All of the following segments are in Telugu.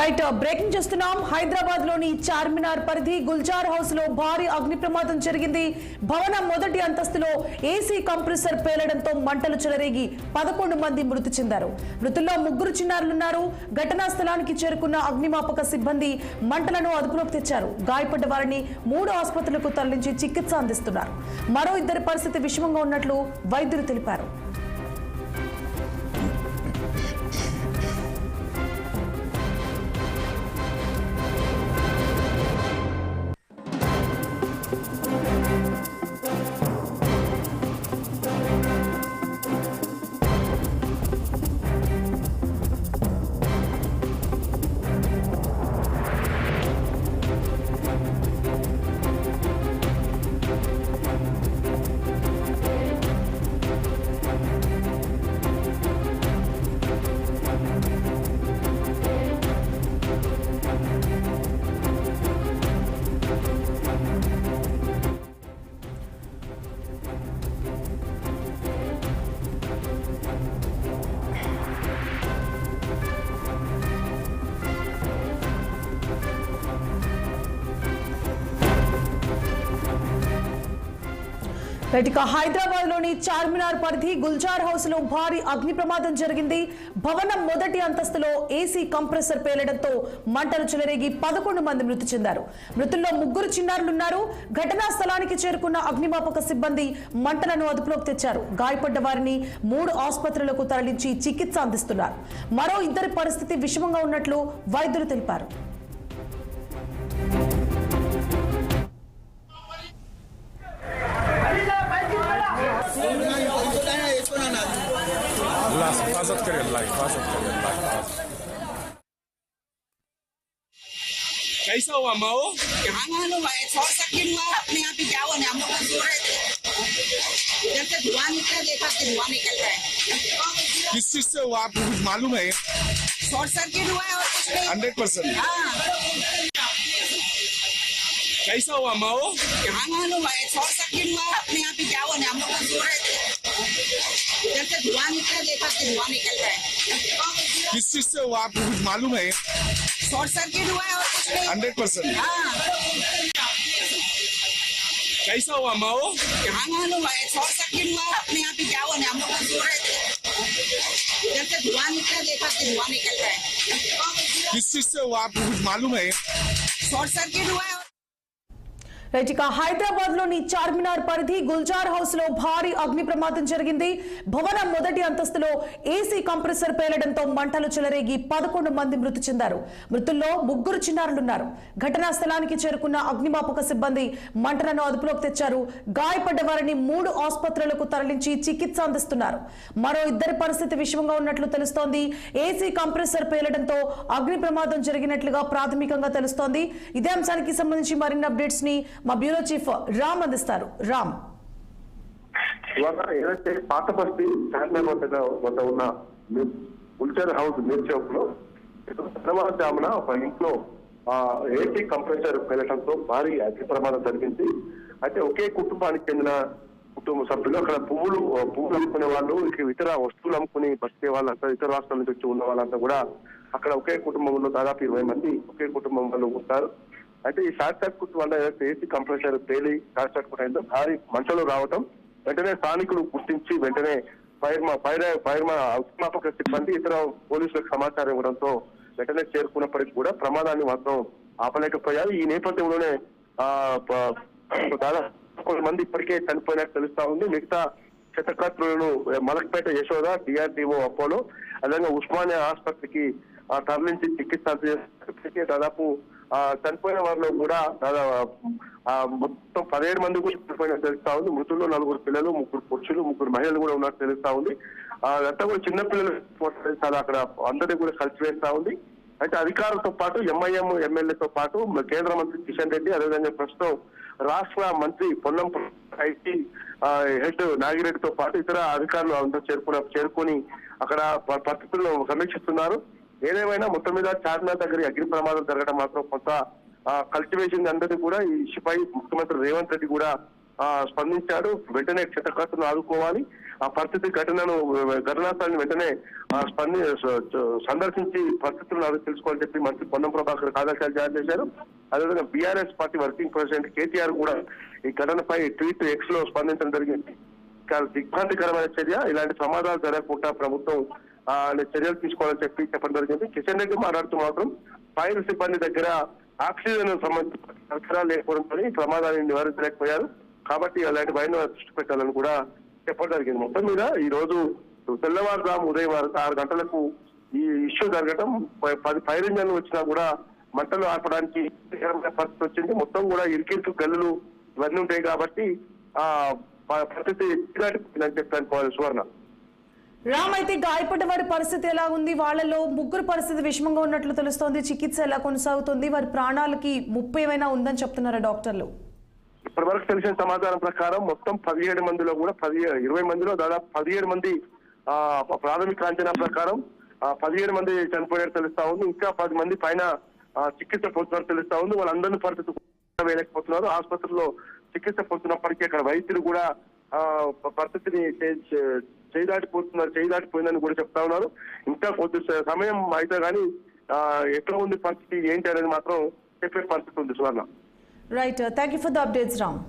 రైట్ బ్రేకింగ్ చేస్తున్నాం. హైదరాబాద్ లోని చార్మినార్ పరిధి గుల్జార్ హౌస్ లో భారీ అగ్ని ప్రమాదం జరిగింది. భవనం మొదటి అంతస్తులో ఏసీ కంప్రెసర్ పేలడంతో మంటలు చెలరేగి 11 మంది మృతి చెందారు. మృతుల్లో 3 చిన్నారులున్నారు. ఘటనా స్థలానికి చేరుకున్న అగ్నిమాపక సిబ్బంది మంటలను అదుపులోకి తెచ్చారు. గాయపడ్డ వారిని 3 ఆసుపత్రులకు తరలించి చికిత్స అందిస్తున్నారు. మరో 2 పరిస్థితి విషమంగా ఉన్నట్లు వైద్యులు తెలిపారు. హైదరాబాద్ లోని చార్మినార్ పరిధి గుల్జార్ హౌస్ లో భారీ అగ్ని ప్రమాదం జరిగింది. భవనం మొదటి అంతస్తులో ఏసీ కంప్రెసర్ పేలడంతో మంటలు చెలరేగి 11 మంది మృతి చెందారు. మృతుల్లో 3 చిన్నారులున్నారు. ఘటనా స్థలానికి చేరుకున్న అగ్నిమాపక సిబ్బంది మంటలను అదుపులోకి తెచ్చారు. గాయపడ్డ వారిని 3 ఆసుపత్రులకు తరలించి చికిత్స అందిస్తున్నారు. మరో 2 పరిస్థితి విషమంగా ఉన్నట్లు వైద్యులు తెలిపారు. हिफाजत करे अल्लाह, हिफाजत करे अल्लाह। कैसा हुआ माओ? यहाँ मालूम है शॉर्ट सर्किट हुआ, अपने आप ही क्या हुआ, हम लोग सो रहे थे, इधर से धुआं निकला, देखा कि धुआं निकल रहा है। किस चीज से हुआ आपको कुछ मालूम है? शॉर्ट सर्किट हुआ है और कुछ नहीं। 100%। हाँ, कैसा हुआ माओ? यहाँ मालूम है शॉर्ट सर्किट हुआ, अपने आप ही क्या हुआ, हम लोग सो रहे थे, इधर से धुआं निकला, देखा कि धुआं निकल रहा है। किस चीज से हुआ आपको कुछ मालूम है? शॉर्ट सर्किट हुआ है और कुछ नहीं। 100%। हाँ, कैसा हुआ माओ? यहाँ मालूम है शॉर्ट सर्किट हुआ, अपने आप ही क्या हुआ, हम लोग सो रहे थे, इधर से धुआं निकला, देखा कि धुआं निकल रहा है। किस चीज से हुआ आपको कुछ मालूम है? शॉर्ट सर्किट हुआ है। హైదరాబాద్ లోని చార్మినార్ పరిధి గుల్జార్ హౌస్ లో భారీ అగ్ని ప్రమాదం జరిగింది. భవనం మొదటి అంతస్తులో ఏసీ కంప్రెసర్ పేలడంతో మంటలు చెలరేగి 11 మంది మృతి చెందారు. మృతుల్లో 3 చిన్నారులున్నారు. ఘటనా స్థలానికి చేరుకున్న అగ్నిమాపక సిబ్బంది మంటలను అదుపులోకి తెచ్చారు. గాయపడ్డ వారిని 3 ఆసుపత్రులకు తరలించి చికిత్స అందిస్తున్నారు. మరో 2 పరిస్థితి విషమంగా ఉన్నట్లు తెలుస్తోంది. ఏసీ కంప్రెసర్ పేలడంతో అగ్ని ప్రమాదం జరిగినట్లుగా ప్రాథమికంగా తెలుస్తోంది. ఇదే అంశానికి సంబంధించి మరిన్ని అప్డేట్స్ ని మా బ్యూరో చీఫ్ రామ్ అందిస్తారు. రామ్, ఇవాళ ఏదైతే పాత బస్తీ చార్మినార్ వద్ద ఉన్న గుల్జార్ హౌస్ మీర్ చౌక్ లో తెల్లవారుజామున ఒక ఇంట్లో ఏసీ కంప్రెసర్ పేలటంతో భారీ అగ్ని ప్రమాదం జరిగింది. అయితే ఒకే కుటుంబానికి చెందిన కుటుంబ సభ్యులు అక్కడ పువ్వులు అమ్ముకునే వాళ్ళు, ఇతర వస్తువులు అమ్ముకుని బతికే వాళ్ళంతా, ఇతర రాష్ట్రాల నుంచి వచ్చి ఉన్న వాళ్ళంతా కూడా అక్కడ ఒకే కుటుంబంలో దాదాపు 20 మంది ఒకే కుటుంబం వాళ్ళు ఉంటారు. అయితే ఈ షార్ట్ సర్క్యూట్ వల్ల ఏదైతే ఏసీ కంప్రెసర్ పేలి షార్ట్ సర్క్యూట్ అయిందో భారీ మంటలు రావడం వెంటనే స్థానికులు గుర్తించి వెంటనే అగ్నిమాపక సిబ్బంది ఇతర పోలీసులకు సమాచారం ఇవ్వడంతో వెంటనే చేరుకున్నప్పటికీ కూడా ప్రమాదాన్ని మాత్రం ఆపలేకపోయారు. ఈ నేపథ్యంలోనే దాదాపు మంది ఇప్పటికే చనిపోయినట్టు తెలుస్తా ఉంది. మిగతా క్షతగాత్రులను మలక్పేట యశోద, డిఆర్డిఓ అపోలో, అదేవిధంగా ఉస్మానియా ఆసుపత్రికి తరలించి చికిత్స దాదాపు చనిపోయిన వారిలో కూడా మొత్తం 17 మంది కూడా చనిపోయినట్టు తెలుస్తా ఉంది. మృతుల్లో 4 పిల్లలు, 3 పురుషులు, 3 మహిళలు కూడా ఉన్నట్టు తెలుస్తా ఉంది. అంతా కూడా చిన్నపిల్లలు అక్కడ అందరినీ కూడా కలిసివేస్తా ఉంది. అయితే అధికారులతో పాటు ఎంఐఎం ఎమ్మెల్యేతో పాటు కేంద్ర మంత్రి కిషన్ రెడ్డి, అదేవిధంగా ప్రస్తుతం రాష్ట్ర మంత్రి పొన్నం ఐటీ హెడ్ నాగిరెడ్డితో పాటు ఇతర అధికారులు అందరూ చేరుకొని అక్కడ పరిస్థితులను సమీక్షిస్తున్నారు. ఏదేమైనా మొత్తం మీద చార్మినార్ దగ్గర అగ్ని ప్రమాదం జరగడం మాత్రం కొంత కలిసివేసింది అందరినీ కూడా. ఈ ఇష్యూపై ముఖ్యమంత్రి రేవంత్ రెడ్డి కూడా స్పందించారు. వెంటనే క్షతగాత్రులను ఆదుకోవాలి, ఆ పరిస్థితి ఘటనా స్థలాన్ని వెంటనే సందర్శించి పరిస్థితులను తెలుసుకోవాలని చెప్పి మంత్రి పొన్నం ప్రభాకర్ ఆదేశాలు జారీ చేశారు. అదేవిధంగా BRS party working president KTR కూడా ఈ ఘటనపై ట్వీట్ ఎక్స్ లో స్పందించడం జరిగింది. దిగ్భ్రాంతికరమైన చర్య, ఇలాంటి ప్రమాదాలు జరగకుండా ప్రభుత్వం చర్యలు తీసుకోవాలని చెప్పడం జరిగింది. కిషన్ రెడ్డి మాట్లాడుతూ మాత్రం ఫైర్ సిబ్బంది దగ్గర ఆక్సిజన్ సంబంధించిన పరికరాలు లేకపోవడంతో ఈ ప్రమాదాన్ని నివారించలేకపోయారు. కాబట్టి అలాంటి భయం దృష్టి పెట్టాలని కూడా చెప్పడం జరిగింది. మొత్తం మీద ఈ రోజు తెల్లవారుజాము ఉదయం 6 గంటలకు ఈ ఇష్యూ జరగడం, 10 ఫైర్ ఇంజన్లు వచ్చినా కూడా మంటలు ఆపడానికి పరిస్థితి వచ్చింది. మొత్తం కూడా ఇరికిరికి గల్లులు ఇవన్నీ ఉంటాయి కాబట్టి ఆ పరిస్థితి అని చెప్పాను. సువర్ణ రామ్, అయితే గాయపడ్డ వారి పరిస్థితి ఎలా ఉంది? వాళ్ళలో 3 పరిస్థితి విషమంగా ఉన్నట్లు తెలుస్తోంది. చికిత్స ఎలా కొనసాగుతుంది? వారి ప్రాణాలకి ముప్పు ఏమైనా ఉందని చెప్తున్నారా డాక్టర్లు? ఇప్పటి వరకు తెలిసిన సమాచారం ప్రకారం మొత్తం 17 మందిలో కూడా 20 మందిలో దాదాపు 17 మంది ప్రాథమిక అంచనా ప్రకారం 17 మంది చనిపోయారు తెలుస్తా ఉంది. ఇంకా 10 మంది పైన చికిత్స పొందుతున్నారు తెలుస్తా ఉంది. వాళ్ళందరినీ పరిస్థితి వేయలేకపోతున్నారు. ఆసుపత్రిలో చికిత్స పొందుతున్నప్పటికీ అక్కడ వైద్యులు కూడా పరిస్థితిని చేయి దాటిపోయిందని కూడా చెప్తా ఉన్నారు. ఇంకా కొద్ది సమయం అయితే కానీ ఎట్లా ఉంది పరిస్థితి ఏంటి అనేది మాత్రం చెప్పే పరిస్థితి ఉంది. Suvarna. Right, thank you for the updates Ram.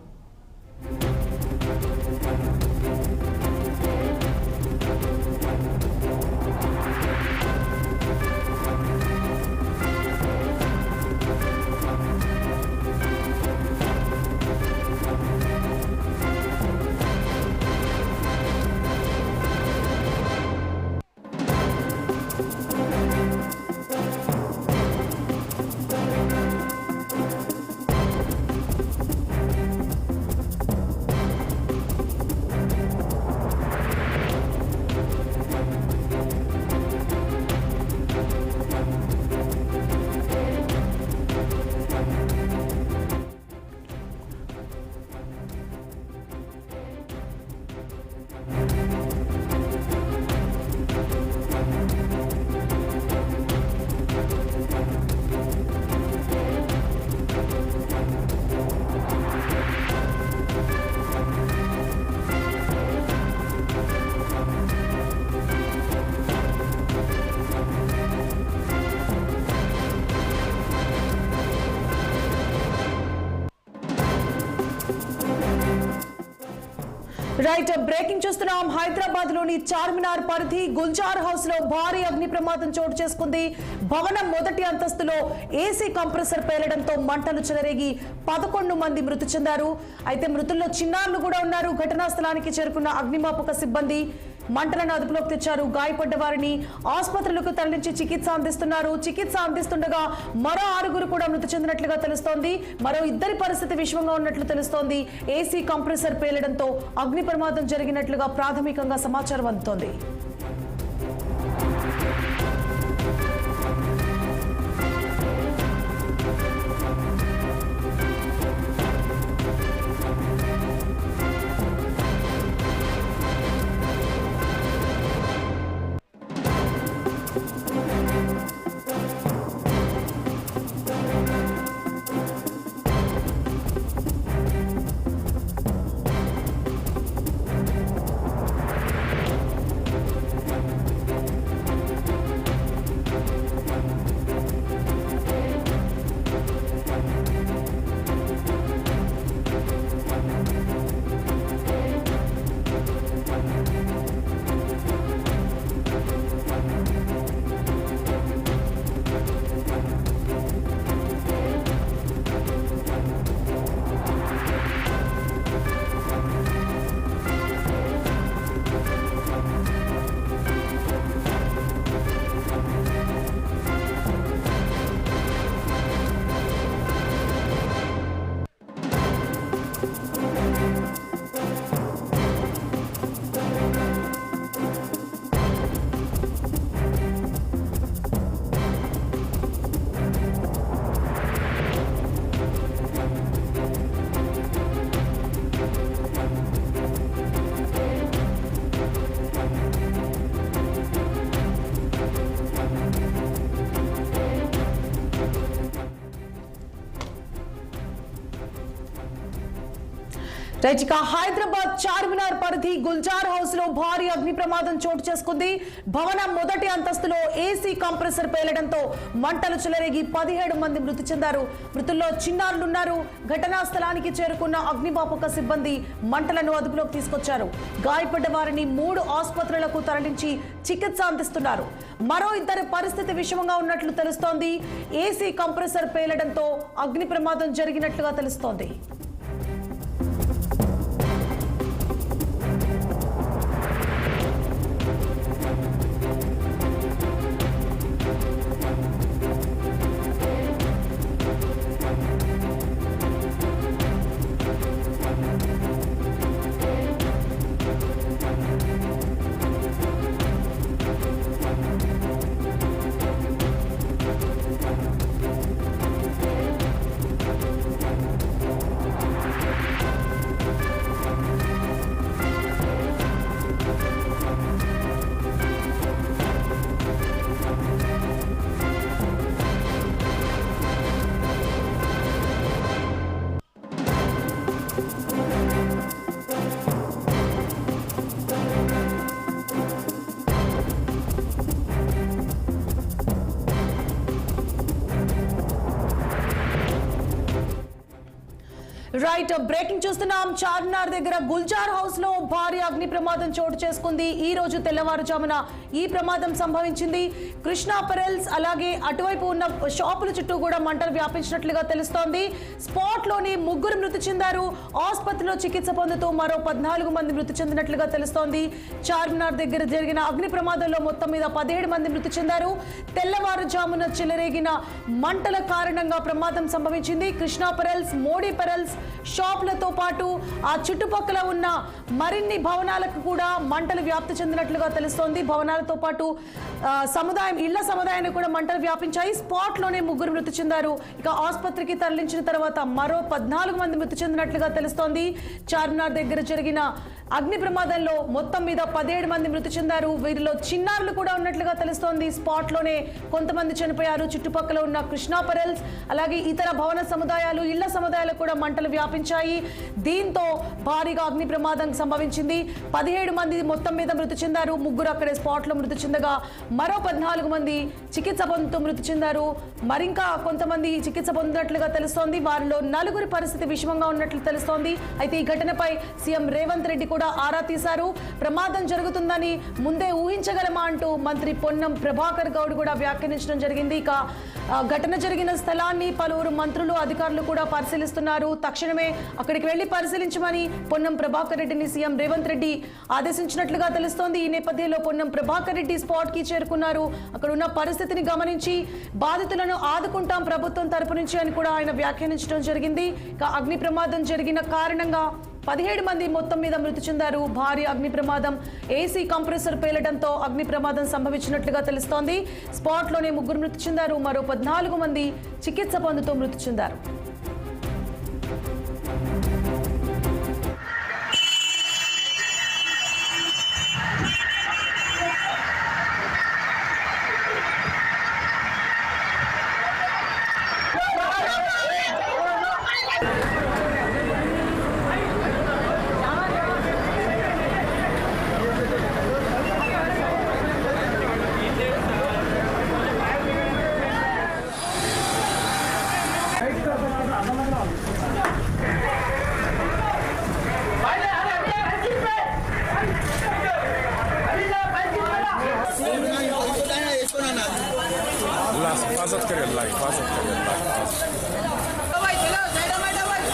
Right, breaking చూస్తున్నాం. హైదరాబాద్ లోని చార్మినార్ పరిధి గుల్జార్ హౌస్ లో భారీ అగ్ని ప్రమాదం చోటు చేసుకుంది. భవనం మొదటి అంతస్తులో ఏసీ కంప్రెసర్ పేలడంతో మంటలు చెలరేగి 11 మంది మృతి చెందారు. అయితే మృతుల్లో చిన్నారులు కూడా ఉన్నారు. ఘటనా స్థలానికి చేరుకున్న అగ్నిమాపక సిబ్బంది మంటలను అదుపులోకి తెచ్చారు. గాయపడ్డ వారిని ఆసుపత్రులకు తరలించి చికిత్స అందిస్తున్నారు. చికిత్స అందిస్తుండగా మరో 6 కూడా మృతి చెందినట్లుగా తెలుస్తోంది. మరో 2 పరిస్థితి విషమంగా ఉన్నట్లు తెలుస్తోంది. ఏసీ కంప్రెసర్ పేలడంతో అగ్ని ప్రమాదం జరిగినట్లుగా ప్రాథమికంగా సమాచారం అందుతోంది. రైట్, ఇక హైదరాబాద్ చార్మినార్ పరిధి గుల్జార్ హౌస్ లో భారీ అగ్ని ప్రమాదం చోటు చేసుకుంది. భవనం మొదటి అంతస్తులో ఏసీ కంప్రెసర్ పేలడంతో మంటలు చెలరేగి 17 మంది మృతి చెందారు. మృతుల్లో చిన్నారులున్నారు. ఘటనా స్థలానికి చేరుకున్న అగ్నిమాపక సిబ్బంది మంటలను అదుపులోకి తీసుకొచ్చారు. గాయపడ్డ వారిని 3 ఆసుపత్రులకు తరలించి చికిత్స అందిస్తున్నారు. మరో 2 పరిస్థితి విషమంగా ఉన్నట్లు తెలుస్తోంది. ఏసీ కంప్రెసర్ పేలడంతో అగ్ని ప్రమాదం జరిగినట్లుగా తెలుస్తోంది. రైట్, బ్రేకింగ్ చూస్తున్నాం. చార్మినార్ దగ్గర గుల్జార్ హౌస్ లో భారీ అగ్ని ప్రమాదం చోటు చేసుకుంది. ఈ రోజు తెల్లవారుజామున ఈ ప్రమాదం సంభవించింది. కృష్ణా పెరల్స్ అలాగే అటువైపు ఉన్న షాపుల చుట్టూ కూడా మంటలు వ్యాపించినట్లుగా తెలుస్తోంది. స్పాట్ లోని 3 మృతి చెందారు. ఆసుపత్రిలో చికిత్స పొందుతూ మరో 14 మంది మృతి చెందినట్లుగా తెలుస్తోంది. చార్మినార్ దగ్గర జరిగిన అగ్ని ప్రమాదంలో మొత్తం మీద 17 మంది మృతి చెందారు. తెల్లవారుజామున చెలరేగిన మంటల కారణంగా ప్రమాదం సంభవించింది. కృష్ణా పెరల్స్, మోడీ పెరల్స్ షాపులతో పాటు ఆ చుట్టుపక్కల ఉన్న మరిన్ని భవనాలకు కూడా మంటలు వ్యాప్తి చెందినట్లుగా తెలుస్తోంది. భవనాలతో పాటు ఇళ్ల సముదాయాన్ని కూడా మంటలు వ్యాపించాయి. స్పాట్ లోనే 3 మృతి చెందారు. ఇక ఆసుపత్రికి తరలించిన తర్వాత మరో 14 మంది మృతి చెందినట్లుగా తెలుస్తోంది. చార్మినార్ దగ్గర జరిగిన అగ్ని ప్రమాదంలో మొత్తం మీద 17 మంది మృతి చెందారు. వీరిలో చిన్నారులు కూడా ఉన్నట్లుగా తెలుస్తోంది. స్పాట్ లోనే కొంతమంది చనిపోయారు. చుట్టుపక్కల ఉన్న కృష్ణా పెరల్స్ అలాగే ఇతర భవన సముదాయాలు, ఇళ్ల సముదాయాలకు కూడా మంటలు వ్యాపించాయి. దీంతో భారీగా అగ్ని ప్రమాదం సంభవించింది. 17 మంది మొత్తం మీద మృతి చెందారు. 3 అక్కడే స్పాట్ లో మృతి చెందగా మరో 14 మంది చికిత్స పొందుతూ మృతి చెందారు. మరింకా కొంతమంది చికిత్స పొందినట్లుగా తెలుస్తోంది. వారిలో 4 పరిస్థితి విషమంగా ఉన్నట్లు తెలుస్తోంది. అయితే ఈ ఘటనపై సీఎం రేవంత్ రెడ్డి కూడా ఆరా తీశారు. ప్రమాదం జరుగుతుందని ముందే ఊహించగలమా అంటూ మంత్రి పొన్నం ప్రభాకర్ గౌడ్ కూడా వ్యాఖ్యానించడం జరిగింది. ఇక ఘటన జరిగిన స్థలాన్ని పలువురు మంత్రులు, అధికారులు కూడా పరిశీలిస్తున్నారు. తక్షణమే అక్కడికి వెళ్లి పరిశీలించమని పొన్నం ప్రభాకర్ రెడ్డిని సీఎం రేవంత్ రెడ్డి ఆదేశించినట్లుగా తెలుస్తోంది. ఈ నేపథ్యంలో పొన్నం ప్రభాకర్ రెడ్డి స్పాట్ కి చేరుకున్నారు. అక్కడ ఉన్న పరిస్థితిని గమనించి బాధితులను ఆదుకుంటాం ప్రభుత్వం తరపు నుంచి అని కూడా ఆయన వ్యాఖ్యానించడం జరిగింది. ఇక అగ్ని ప్రమాదం జరిగిన కారణంగా 17 మంది మొత్తం మీద మృతి చెందారు. భారీ అగ్ని ప్రమాదం, ఏసీ కంప్రెసర్ పేలడంతో అగ్ని ప్రమాదం సంభవించినట్లుగా తెలుస్తోంది. స్పాట్ లోనే 3 మృతి చెందారు. మరో 14 మంది చికిత్స పొందుతూ మృతి చెందారు. अल्लाह हिफाजत करे, अल्लाह हिफाजत करे, अल्लाह हिफाजत करे.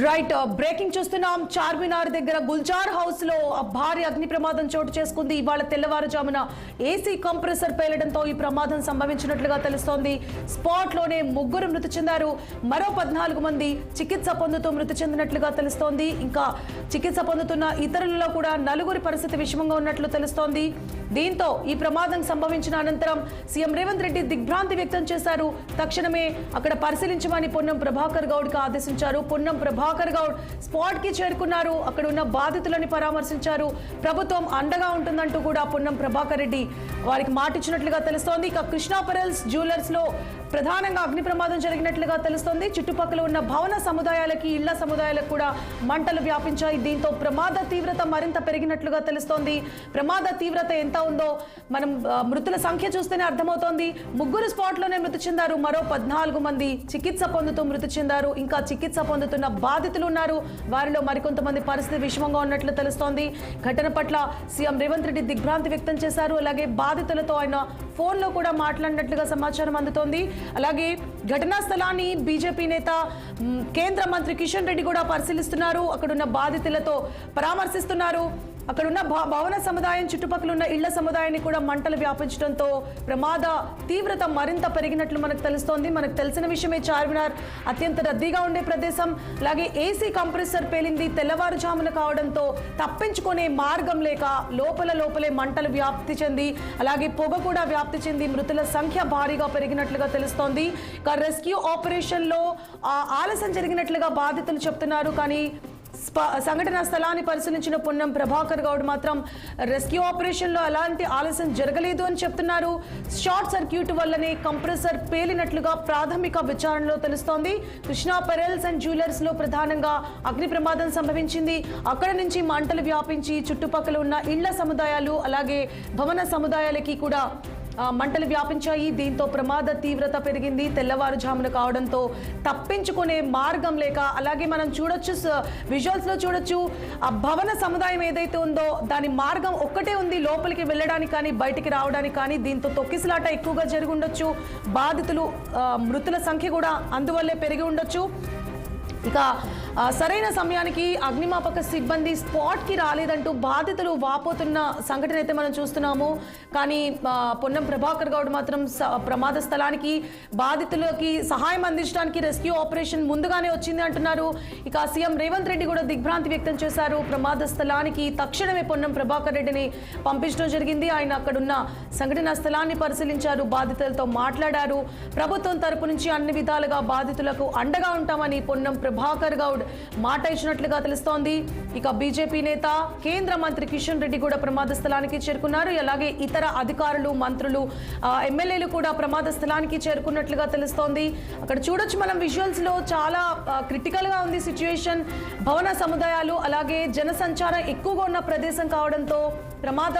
రైట్ బ్రేకింగ్ చూస్తున్నాం. చార్మినార్ దగ్గర గుల్జార్ హౌస్ లో భారీ అగ్ని ప్రమాదం చోటు చేసుకుంది. ఇవాళ తెల్లవారుజామున ఏసీ కంప్రెసర్ పేలడంతో ఈ ప్రమాదం సంభవించినట్లుగా తెలుస్తోంది. స్పాట్ లోనే 3 మృతి చెందారు. మరో 14 మంది చికిత్స పొందుతూ మృతి చెందినట్లుగా తెలుస్తోంది. ఇంకా చికిత్స పొందుతున్న ఇతరులలో కూడా 4 పరిస్థితి విషమంగా ఉన్నట్లు తెలుస్తోంది. దీంతో ఈ ప్రమాదం సంభవించిన అనంతరం సీఎం రేవంత్ రెడ్డి దిగ్భ్రాంతి వ్యక్తం చేశారు. తక్షణమే అక్కడ పరిశీలించమని పొన్నం ప్రభాకర్ గౌడ్ కి ఆదేశించారు. పొన్నం ప్రభాకర్ గౌడ్ స్పాట్ కి చేరుకున్నారు. అక్కడ ఉన్న బాధితులని పరామర్శించారు. ప్రభుత్వం అండగా ఉంటుందంటూ కూడా పొన్నం ప్రభాకర్ రెడ్డి వారికి మాటిచ్చినట్లుగా తెలుస్తోంది. ఇక కృష్ణా పెరల్స్ జ్యువెలర్స్ లో ప్రధానంగా అగ్ని ప్రమాదం జరిగినట్లుగా తెలుస్తోంది. చుట్టుపక్కల ఉన్న భవన సముదాయాలకి ఇళ్ల సముదాయాలకు కూడా మంటలు వ్యాపించాయి. దీంతో ప్రమాద తీవ్రత మరింత పెరిగినట్లుగా తెలుస్తోంది. ప్రమాద తీవ్రత ఎంత ఉందో మనం మృతుల సంఖ్య చూస్తేనే అర్థమవుతోంది. 3 స్పాట్ లోనే మృతి చెందారు. మరో 14 మంది చికిత్స పొందుతూ మృతి చెందారు. ఇంకా చికిత్స పొందుతున్న బాధితులు ఉన్నారు. వారిలో మరికొంతమంది పరిస్థితి విషమంగా ఉన్నట్లు తెలుస్తోంది. ఘటన పట్ల సీఎం రేవంత్ రెడ్డి దిగ్భ్రాంతి వ్యక్తం చేశారు. అలాగే బాధితులతో ఆయన ఫోన్ లో కూడా మాట్లాడినట్లుగా సమాచారం అందుతోంది. అలాగే ఘటనా స్థలాన్ని బీజేపీ నేత కేంద్ర మంత్రి కిషన్ రెడ్డి కూడా పరిశీలిస్తున్నారు. అక్కడున్న బాధితులతో పరామర్శిస్తున్నారు. అక్కడున్న భవన సముదాయం చుట్టుపక్కల ఉన్న ఇళ్ల సముదాయాన్ని కూడా మంటలు వ్యాపించడంతో ప్రమాద తీవ్రత మరింత పెరిగినట్లు మనకు తెలుస్తోంది. మనకు తెలిసిన విషయమే, చార్మినార్ అత్యంత రద్దీగా ఉండే ప్రదేశం. అలాగే ఏసీ కంప్రెసర్ పేలింది తెల్లవారుజామున కావడంతో తప్పించుకునే మార్గం లేక లోపలే మంటలు వ్యాప్తి చెంది అలాగే పొగ కూడా వ్యాప్తి చెంది మృతుల సంఖ్య భారీగా పెరిగినట్లుగా తెలుస్తోంది. ఇక రెస్క్యూ ఆపరేషన్ లో ఆలస్యం జరిగినట్లుగా బాధితులు చెప్తున్నారు. కానీ సంఘటన స్థలాన్ని పరిశీలించిన పొన్నం ప్రభాకర్ గౌడ్ మాత్రం రెస్క్యూ ఆపరేషన్ లో ఎలాంటి ఆలస్యం జరగలేదు అని చెప్తున్నారు. షార్ట్ సర్క్యూట్ వల్లనే కంప్రెసర్ పేలినట్లుగా ప్రాథమిక విచారణలో తెలుస్తోంది. కృష్ణా పెరల్స్ అండ్ జ్యువెలర్స్ లో ప్రధానంగా అగ్ని ప్రమాదం సంభవించింది. అక్కడ నుంచి మంటలు వ్యాపించి చుట్టుపక్కల ఉన్న ఇళ్ల సముదాయాలు అలాగే భవన సముదాయాలకి కూడా మంటలు వ్యాపించాయి. దీంతో ప్రమాద తీవ్రత పెరిగింది. తెల్లవారుజామున కావడంతో తప్పించుకునే మార్గం లేక అలాగే మనం చూడొచ్చు, విజువల్స్ లో చూడొచ్చు, ఆ భవన సముదాయం ఏదైతే ఉందో దాని మార్గం ఒక్కటే ఉంది లోపలికి వెళ్ళడానికి కానీ బయటికి రావడానికి కానీ. దీంతో తొక్కిసలాట ఎక్కువగా జరిగి ఉండొచ్చు. బాధితులు మృతుల సంఖ్య కూడా అందువల్లే పెరిగి ఉండొచ్చు. ఇక సరైన సమయానికి అగ్నిమాపక సిబ్బంది స్పాట్ కి రాలేదంటూ బాధితులు వాపోతున్న సంఘటన అయితే మనం చూస్తున్నాము. కానీ పొన్నం ప్రభాకర్ గౌడ్ మాత్రం ప్రమాద స్థలానికి బాధితులకి సహాయం అందించడానికి రెస్క్యూ ఆపరేషన్ ముందుగానే వచ్చింది అంటున్నారు. ఇక సీఎం రేవంత్ రెడ్డి కూడా దిగ్భ్రాంతి వ్యక్తం చేశారు. ప్రమాద స్థలానికి తక్షణమే పొన్నం ప్రభాకర్ రెడ్డిని పంపించడం జరిగింది. ఆయన అక్కడున్న సంఘటనా స్థలాన్ని పరిశీలించారు. బాధితులతో మాట్లాడారు. ప్రభుత్వం తరపు నుంచి అన్ని విధాలుగా బాధితులకు అండగా ఉంటామని పొన్నం ప్రభాకర్ గౌడ్ మాట ఇచ్చినట్లుగా తెలుస్తోంది. ఇక బీజేపీ నేత కేంద్ర మంత్రి కిషన్ రెడ్డి కూడా ప్రమాద స్థలానికి చేరుకున్నారు. అలాగే ఇతర అధికారులు, మంత్రులు, ఎమ్మెల్యేలు కూడా ప్రమాద స్థలానికి చేరుకున్నట్లుగా తెలుస్తోంది. అక్కడ చూడొచ్చు మనం విజువల్స్ లో చాలా క్రిటికల్ గా ఉంది సిచ్యువేషన్. భవన సముదాయాలు అలాగే జనసంచారం ఎక్కువగా ఉన్న ప్రదేశం కావడంతో ప్రమాద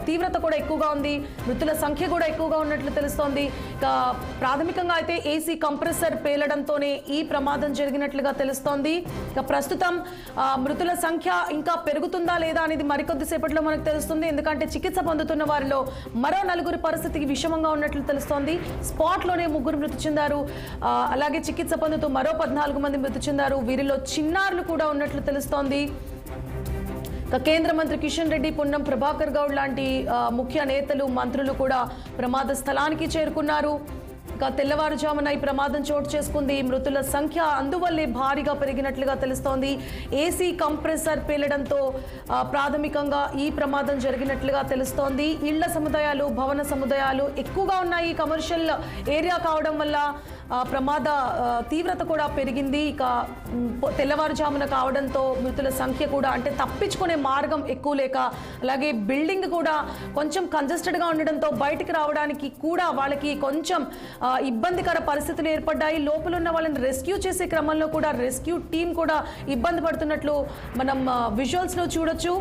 తీవ్రత కూడా ఎక్కువగా ఉంది. మృతుల సంఖ్య కూడా ఎక్కువగా ఉన్నట్లు తెలుస్తోంది. ఇక ప్రాథమికంగా అయితే ఏసీ కంప్రెసర్ పేలడంతోనే ఈ ప్రమాదం జరిగినట్లుగా తెలుస్తోంది. ఇక ప్రస్తుతం మృతుల సంఖ్య ఇంకా పెరుగుతుందా లేదా అనేది మరికొద్ది సేపట్లో మనకు తెలుస్తుంది. ఎందుకంటే చికిత్స పొందుతున్న వారిలో మరో 4 పరిస్థితికి విషమంగా ఉన్నట్లు తెలుస్తోంది. స్పాట్ లోనే 3 మృతి చెందారు. అలాగే చికిత్స పొందుతూ మరో 14 మంది మృతి చెందారు. వీరిలో చిన్నారులు కూడా ఉన్నట్లు తెలుస్తోంది. కేంద్ర మంత్రి కిషన్ రెడ్డి, పొన్నం ప్రభాకర్ గౌడ్ లాంటి ముఖ్య నేతలు, మంత్రులు కూడా ప్రమాద స్థలానికి చేరుకున్నారు. ఇక తెల్లవారుజామున ఈ ప్రమాదం చోటు చేసుకుంది. మృతుల సంఖ్య అందువల్లే భారీగా పెరిగినట్లుగా తెలుస్తోంది. ఏసీ కంప్రెసర్ పేలడంతో ప్రాథమికంగా ఈ ప్రమాదం జరిగినట్లుగా తెలుస్తోంది. ఇళ్ల సముదాయాలు, భవన సముదాయాలు ఎక్కువగా ఉన్నాయి. కమర్షియల్ ఏరియా కావడం వల్ల ప్రమాద తీవ్రత కూడా పెరిగింది. ఇక తెల్లవారుజామున కావడంతో మృతుల సంఖ్య కూడా, అంటే తప్పించుకునే మార్గం ఎక్కువ లేక అలాగే బిల్డింగ్ కూడా కొంచెం కంజెస్టెడ్గా ఉండడంతో బయటికి రావడానికి కూడా వాళ్ళకి కొంచెం ఇబ్బందికర పరిస్థితులు ఏర్పడ్డాయి. లోపల ఉన్న వాళ్ళని రెస్క్యూ చేసే క్రమంలో కూడా రెస్క్యూ టీం కూడా ఇబ్బంది పడుతున్నట్లు మనం విజువల్స్ లో చూడొచ్చు.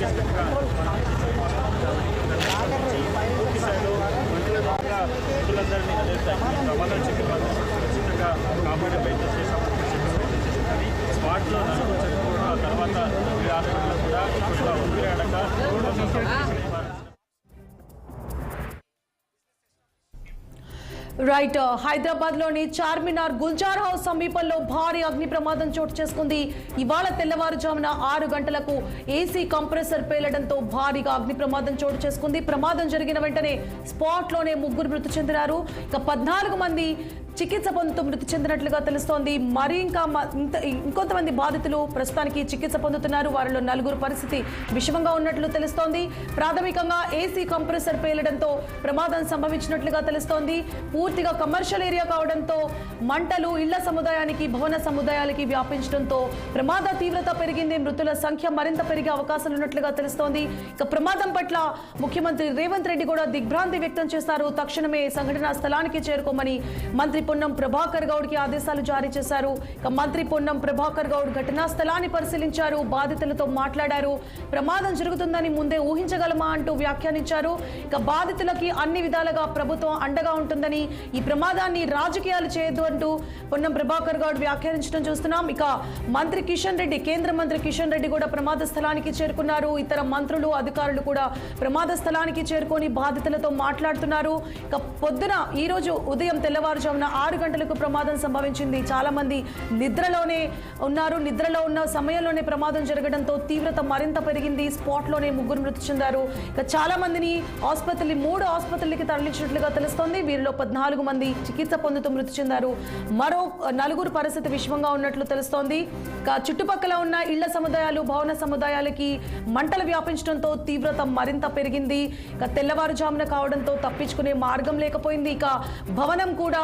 చేసినట్టుగా పూర్తి స్థాయిలో మంత్రుల ద్వారా ప్రజలందరినీ ప్రమాదం చెక్కి సురక్షితంగా కాపాడే ప్రయత్నం చేశామని కానీ స్పాట్లో నలుగురు చనిపోవడం ఆ తర్వాత ఈ హాస్పిటల్లో కూడా కొంత ఊపిరాడక రైట్ హైదరాబాద్ లోని చార్మినార్ గుల్జార్ హౌస్ సమీపంలో భారీ అగ్ని ప్రమాదం చోటు చేసుకుంది. ఇవాళ తెల్లవారుజామున 6 గంటలకు ఏసీ కంప్రెసర్ పేలడంతో భారీగా అగ్ని ప్రమాదం చోటు చేసుకుంది. ప్రమాదం జరిగిన వెంటనే స్పాట్ లోనే 3 మృతి చెందినారు. ఇక 14 మంది చికిత్స పొందుతూ మృతి చెందినట్లుగా తెలుస్తోంది. మరి ఇంకొంతమంది బాధితులు ప్రస్తుతానికి చికిత్స పొందుతున్నారు. వారిలో 4 పరిస్థితి విషమంగా ఉన్నట్లు తెలుస్తోంది. ప్రాథమికంగా ఏసీ కంప్రెసర్ పేలడంతో ప్రమాదం సంభవించినట్లుగా తెలుస్తోంది. పూర్తిగా కమర్షియల్ ఏరియా కావడంతో మంటలు ఇళ్ల సముదాయానికి భవన సముదాయాలకి వ్యాపించడంతో ప్రమాద తీవ్రత పెరిగింది. మృతుల సంఖ్య మరింత పెరిగే అవకాశాలు ఉన్నట్లుగా తెలుస్తోంది. ఇక ప్రమాదం పట్ల ముఖ్యమంత్రి రేవంత్ రెడ్డి కూడా దిగ్భ్రాంతి వ్యక్తం చేశారు. తక్షణమే సంఘటనా స్థలానికి చేరుకోమని మంత్రి పొన్నం ప్రభాకర్ గౌడ్ కి ఆదేశాలు జారీ చేశారు. ఇక మంత్రి పొన్నం ప్రభాకర్ గౌడ్ ఘటనా స్థలాన్ని పరిశీలించారు. బాధితులతో మాట్లాడారు. ప్రమాదం జరుగుతుందని ముందే ఊహించగలమా అంటూ వ్యాఖ్యానించారు. ఇక బాధితులకి అన్ని విధాలుగా ప్రభుత్వం అండగా ఉంటుందని, ఈ ప్రమాదాన్ని రాజకీయాలు చేయొద్దు అంటూ పొన్నం ప్రభాకర్ గౌడ్ వ్యాఖ్యానించడం చూస్తున్నాం. ఇక మంత్రి కిషన్ రెడ్డి, కేంద్ర మంత్రి కిషన్ రెడ్డి కూడా ప్రమాద స్థలానికి చేరుకున్నారు. ఇతర మంత్రులు, అధికారులు కూడా ప్రమాద స్థలానికి చేరుకొని బాధితులతో మాట్లాడుతున్నారు. ఇక పొద్దున ఈ రోజు ఉదయం తెల్లవారుజామున 6 గంటలకు ప్రమాదం సంభవించింది. చాలా మంది నిద్రలోనే ఉన్నారు. నిద్రలో ఉన్న సమయంలోనే ప్రమాదం జరగడంతో తీవ్రత మరింత పెరిగింది. స్పాట్ లోనే 3 మృతి చెందారు. ఇక చాలా మందిని 3 ఆసుపత్రులకి తరలించినట్లుగా తెలుస్తోంది. వీరిలో 14 మంది చికిత్స పొందుతూ మృతి చెందారు. మరో 4 పరిస్థితి విషమంగా ఉన్నట్లు తెలుస్తోంది. ఇక చుట్టుపక్కల ఉన్న ఇళ్ల సముదాయాలు, భవన సముదాయాలకి మంటలు వ్యాపించడంతో తీవ్రత మరింత పెరిగింది. ఇక తెల్లవారుజామున కావడంతో తప్పించుకునే మార్గం లేకపోయింది. ఇక భవనం కూడా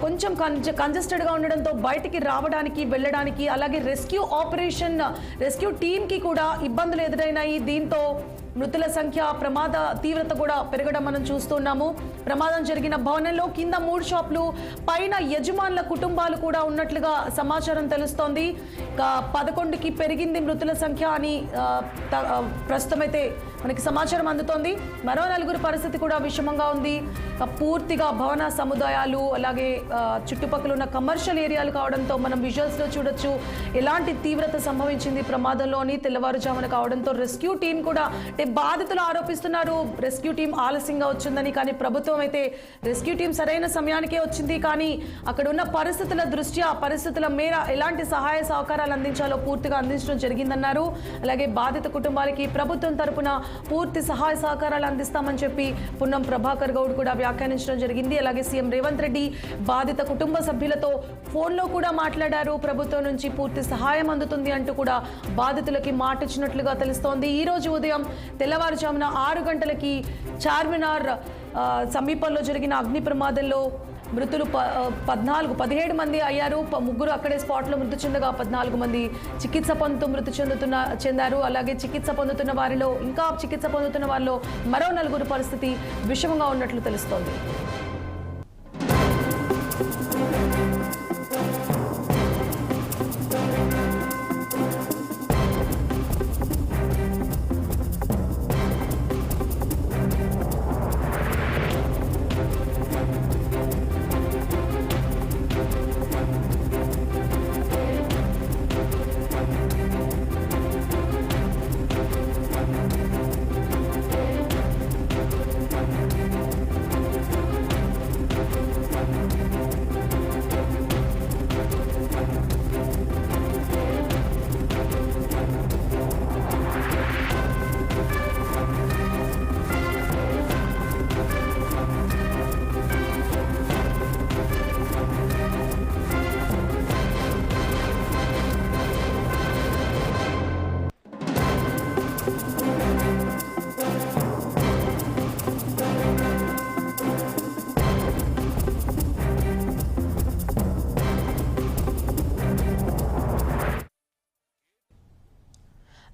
కొంచెం కంజెస్టెడ్ గా ఉండడంతో బయటికి రావడానికి, వెళ్ళడానికి, అలాగే రెస్క్యూ టీమ్ కి కూడా ఇబ్బందులు ఎదురైనాయి. దీంతో మృతుల సంఖ్య, ప్రమాద తీవ్రత కూడా పెరగడం మనం చూస్తున్నాము. ప్రమాదం జరిగిన భవనంలో కింద 3 షాపులు, పైన యజమానుల కుటుంబాలు కూడా ఉన్నట్లుగా సమాచారం తెలుస్తోంది. 11కి పెరిగింది మృతుల సంఖ్య అని ప్రస్తుతం అయితే మనకి సమాచారం అందుతోంది. మరో 4 పరిస్థితి కూడా విషమంగా ఉంది. పూర్తిగా భవన సముదాయాలు, అలాగే చుట్టుపక్కల ఉన్న కమర్షియల్ ఏరియాలు కావడంతో మనం విజువల్స్ లో చూడొచ్చు ఎలాంటి తీవ్రత సంభవించింది ప్రమాదంలోని. తెల్లవారుజామున కావడంతో రెస్క్యూ టీం కూడా, బాధితులు ఆరోపిస్తున్నారు రెస్క్యూ టీం ఆలస్యంగా వచ్చిందని. కానీ ప్రభుత్వం అయితే రెస్క్యూ టీం సరైన సమయానికే వచ్చింది. కానీ అక్కడ ఉన్న పరిస్థితుల దృష్ట్యా, పరిస్థితుల మేర ఎలాంటి సహాయ సహకారాలు అందించాలో పూర్తిగా అందించడం జరిగిందన్నారు. అలాగే బాధిత కుటుంబాలకి ప్రభుత్వం తరపున పూర్తి సహాయ సహకారాలు అందిస్తామని చెప్పి పొన్నం ప్రభాకర్ గౌడ్ కూడా వ్యాఖ్యానించడం జరిగింది. అలాగే సీఎం రేవంత్ రెడ్డి బాధిత కుటుంబ సభ్యులతో ఫోన్లో కూడా మాట్లాడారు. ప్రభుత్వం నుంచి పూర్తి సహాయం అందుతుంది అంటూ కూడా బాధితులకి మాట ఇచ్చినట్లుగా తెలుస్తోంది. ఈ రోజు ఉదయం తెల్లవారుజామున 6 గంటలకి చార్మినార్ సమీపంలో జరిగిన అగ్ని ప్రమాదంలో మృతులు 17 మంది అయ్యారు. 3 అక్కడే స్పాట్లో మృతి చెందగా 14 మంది చికిత్స పొందుతూ మృతి చెందారు. అలాగే చికిత్స పొందుతున్న వారిలో మరో 4 పరిస్థితి విషమంగా ఉన్నట్లు తెలుస్తోంది.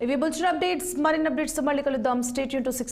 ఇవి బులెటిన్ అప్డేట్స్. మరిన్ని అప్డేట్స్ మళ్ళీ కలుద్దాం. Stay tune to 6